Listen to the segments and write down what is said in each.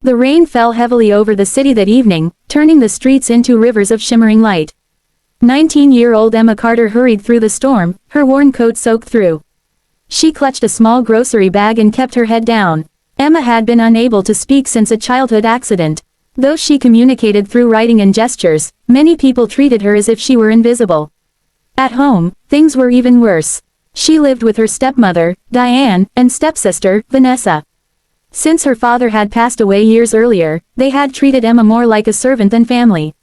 The rain fell heavily over the city that evening, turning the streets into rivers of shimmering light. 19-year-old Emma Carter hurried through the storm, her worn coat soaked through. She clutched a small grocery bag and kept her head down. Emma had been unable to speak since a childhood accident. Though she communicated through writing and gestures, many people treated her as if she were invisible. At home, things were even worse. She lived with her stepmother, Diane, and stepsister, Vanessa. Since her father had passed away years earlier, they had treated Emma more like a servant than family.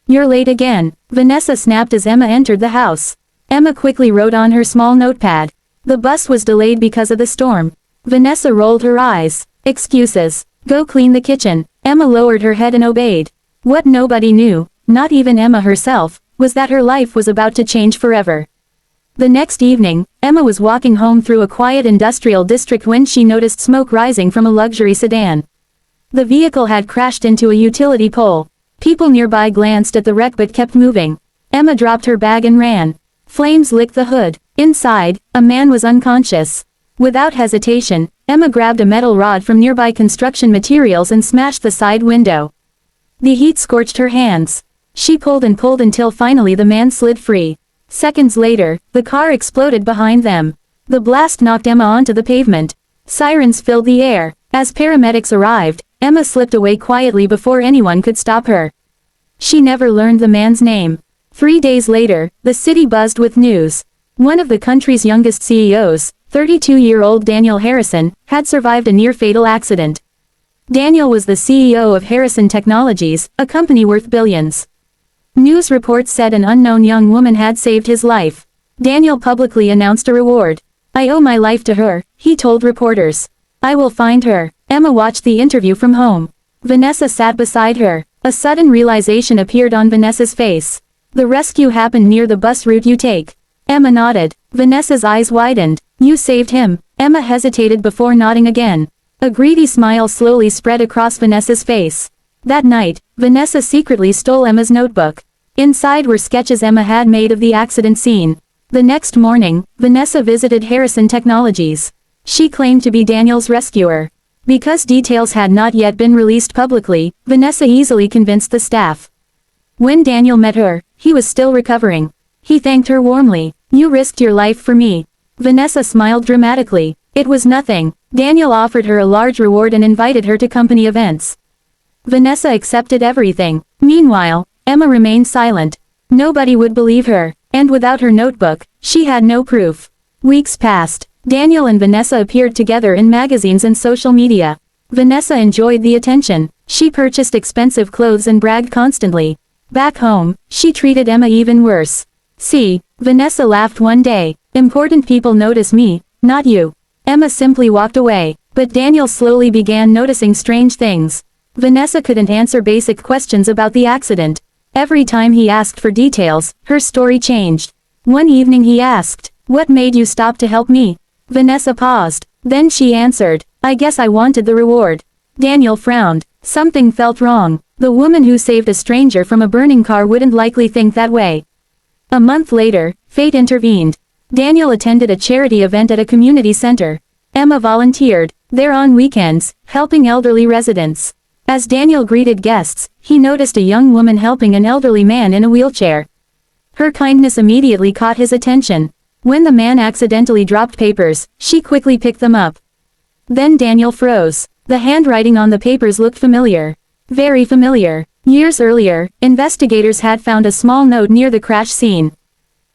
"You're late again," Vanessa snapped as Emma entered the house. Emma quickly wrote on her small notepad. The bus was delayed because of the storm. Vanessa rolled her eyes. "Excuses. Go clean the kitchen." Emma lowered her head and obeyed. What nobody knew, not even Emma herself, was that her life was about to change forever. The next evening, Emma was walking home through a quiet industrial district when she noticed smoke rising from a luxury sedan. The vehicle had crashed into a utility pole. People nearby glanced at the wreck but kept moving. Emma dropped her bag and ran. Flames licked the hood. Inside, a man was unconscious. Without hesitation, Emma grabbed a metal rod from nearby construction materials and smashed the side window. The heat scorched her hands. She pulled and pulled until finally the man slid free. Seconds later, the car exploded behind them. The blast knocked Emma onto the pavement. Sirens filled the air. As paramedics arrived, Emma slipped away quietly before anyone could stop her. She never learned the man's name. 3 days later, the city buzzed with news. One of the country's youngest CEOs, 32-year-old Daniel Harrison, had survived a near-fatal accident. Daniel was the CEO of Harrison Technologies, a company worth billions. News reports said an unknown young woman had saved his life. Daniel publicly announced a reward. "I owe my life to her," he told reporters. "I will find her." Emma watched the interview from home. Vanessa sat beside her. A sudden realization appeared on Vanessa's face. "The rescue happened near the bus route you take." Emma nodded. Vanessa's eyes widened. "You saved him." Emma hesitated before nodding again. A greedy smile slowly spread across Vanessa's face. That night, Vanessa secretly stole Emma's notebook. Inside were sketches Emma had made of the accident scene. The next morning, Vanessa visited Harrison Technologies. She claimed to be Daniel's rescuer. Because details had not yet been released publicly, Vanessa easily convinced the staff. When Daniel met her, he was still recovering. He thanked her warmly. "You risked your life for me." Vanessa smiled dramatically. It was nothing. Daniel offered her a large reward and invited her to company events. Vanessa accepted everything. Meanwhile, Emma remained silent. Nobody would believe her, and without her notebook, she had no proof. Weeks passed. Daniel and Vanessa appeared together in magazines and social media. Vanessa enjoyed the attention. She purchased expensive clothes and bragged constantly. Back home, she treated Emma even worse. "See," Vanessa laughed one day, "important people notice me, not you." Emma simply walked away, but Daniel slowly began noticing strange things. Vanessa couldn't answer basic questions about the accident. Every time he asked for details, her story changed. One evening he asked, "What made you stop to help me?" Vanessa paused. Then she answered, "I guess I wanted the reward." Daniel frowned. Something felt wrong. The woman who saved a stranger from a burning car wouldn't likely think that way. A month later, fate intervened. Daniel attended a charity event at a community center. Emma volunteered, there on weekends, helping elderly residents. As Daniel greeted guests, he noticed a young woman helping an elderly man in a wheelchair. Her kindness immediately caught his attention. When the man accidentally dropped papers, she quickly picked them up. Then Daniel froze. The handwriting on the papers looked familiar. Very familiar. Years earlier, investigators had found a small note near the crash scene.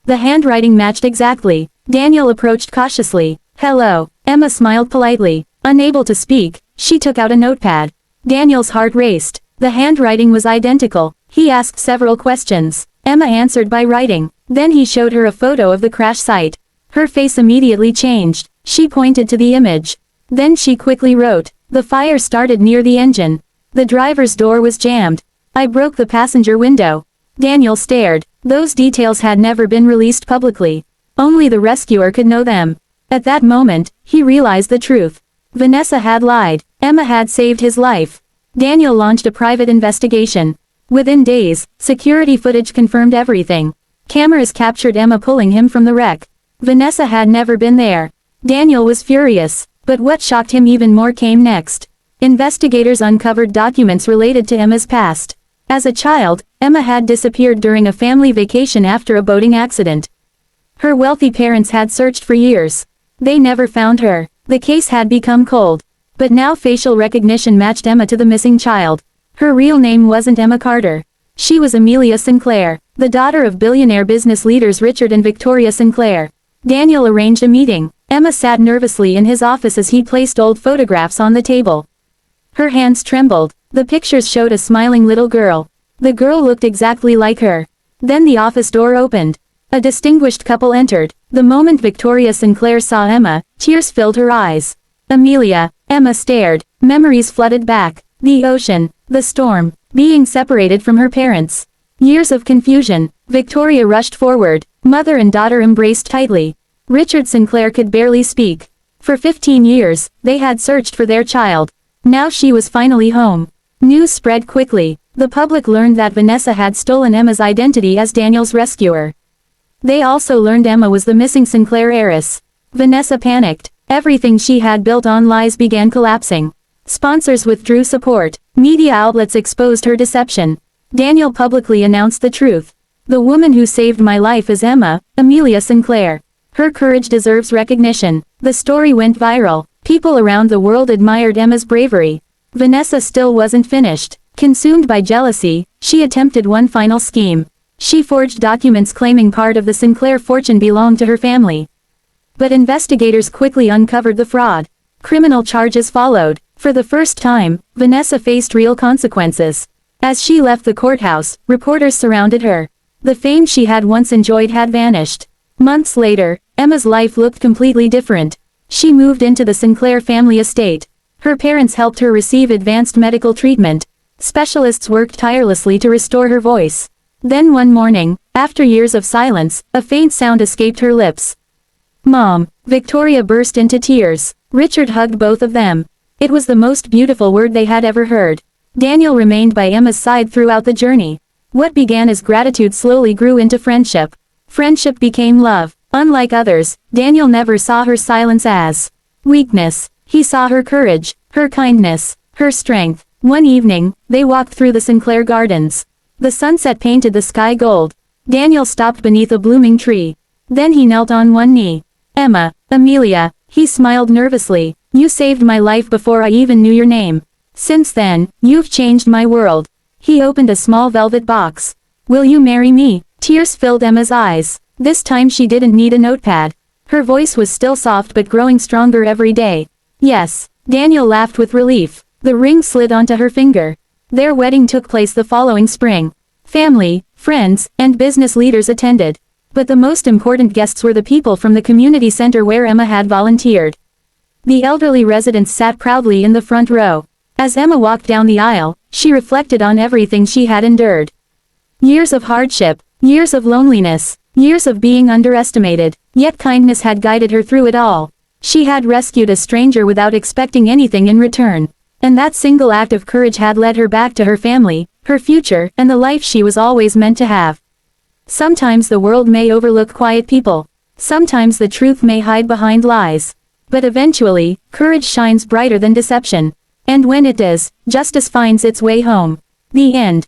The handwriting matched exactly. Daniel approached cautiously. "Hello." Emma smiled politely. Unable to speak, she took out a notepad. Daniel's heart raced. The handwriting was identical. He asked several questions. Emma answered by writing. Then he showed her a photo of the crash site. Her face immediately changed. She pointed to the image. Then she quickly wrote, "The fire started near the engine. The driver's door was jammed. I broke the passenger window." Daniel stared. Those details had never been released publicly. Only the rescuer could know them. At that moment, he realized the truth. Vanessa had lied. Emma had saved his life. Daniel launched a private investigation. Within days, security footage confirmed everything. Cameras captured Emma pulling him from the wreck. Vanessa had never been there. Daniel was furious. But what shocked him even more came next. Investigators uncovered documents related to Emma's past. As a child, Emma had disappeared during a family vacation after a boating accident. Her wealthy parents had searched for years. They never found her. The case had become cold. But now facial recognition matched Emma to the missing child. Her real name wasn't Emma Carter. She was Amelia Sinclair, the daughter of billionaire business leaders Richard and Victoria Sinclair. Daniel arranged a meeting. Emma sat nervously in his office as he placed old photographs on the table. Her hands trembled. The pictures showed a smiling little girl. The girl looked exactly like her. Then the office door opened. A distinguished couple entered. The moment Victoria Sinclair saw Emma, tears filled her eyes. Amelia. Emma stared. Memories flooded back. The ocean. The storm. Being separated from her parents. Years of confusion. Victoria rushed forward. Mother and daughter embraced tightly. Richard Sinclair could barely speak. For 15 years, they had searched for their child. Now she was finally home. News spread quickly. The public learned that Vanessa had stolen Emma's identity as Daniel's rescuer. They also learned Emma was the missing Sinclair heiress. Vanessa panicked. Everything she had built on lies began collapsing. Sponsors withdrew support. Media outlets exposed her deception. Daniel publicly announced the truth. The woman who saved my life is Emma, Amelia Sinclair. Her courage deserves recognition. The story went viral. People around the world admired Emma's bravery. Vanessa still wasn't finished. Consumed by jealousy, she attempted one final scheme. She forged documents claiming part of the Sinclair fortune belonged to her family. But investigators quickly uncovered the fraud. Criminal charges followed. For the first time, Vanessa faced real consequences. As she left the courthouse, reporters surrounded her. The fame she had once enjoyed had vanished. Months later, Emma's life looked completely different. She moved into the Sinclair family estate. Her parents helped her receive advanced medical treatment. Specialists worked tirelessly to restore her voice. Then one morning, after years of silence, a faint sound escaped her lips. "Mom." Victoria burst into tears. Richard hugged both of them. It was the most beautiful word they had ever heard. Daniel remained by Emma's side throughout the journey. What began as gratitude slowly grew into friendship. Friendship became love. Unlike others, Daniel never saw her silence as weakness. He saw her courage, her kindness, her strength. One evening, they walked through the Sinclair gardens. The sunset painted the sky gold. Daniel stopped beneath a blooming tree. Then he knelt on one knee. "Emma, Amelia," he smiled nervously, "you saved my life before I even knew your name. Since then, you've changed my world." He opened a small velvet box. "Will you marry me?" Tears filled Emma's eyes. This time she didn't need a notepad. Her voice was still soft but growing stronger every day. "Yes." Daniel laughed with relief. The ring slid onto her finger. Their wedding took place the following spring. Family, friends, and business leaders attended. But the most important guests were the people from the community center where Emma had volunteered. The elderly residents sat proudly in the front row. As Emma walked down the aisle, she reflected on everything she had endured. Years of hardship, years of loneliness, years of being underestimated, yet kindness had guided her through it all. She had rescued a stranger without expecting anything in return. And that single act of courage had led her back to her family, her future, and the life she was always meant to have. Sometimes the world may overlook quiet people. Sometimes the truth may hide behind lies. But eventually, courage shines brighter than deception. And when it does, justice finds its way home. The end.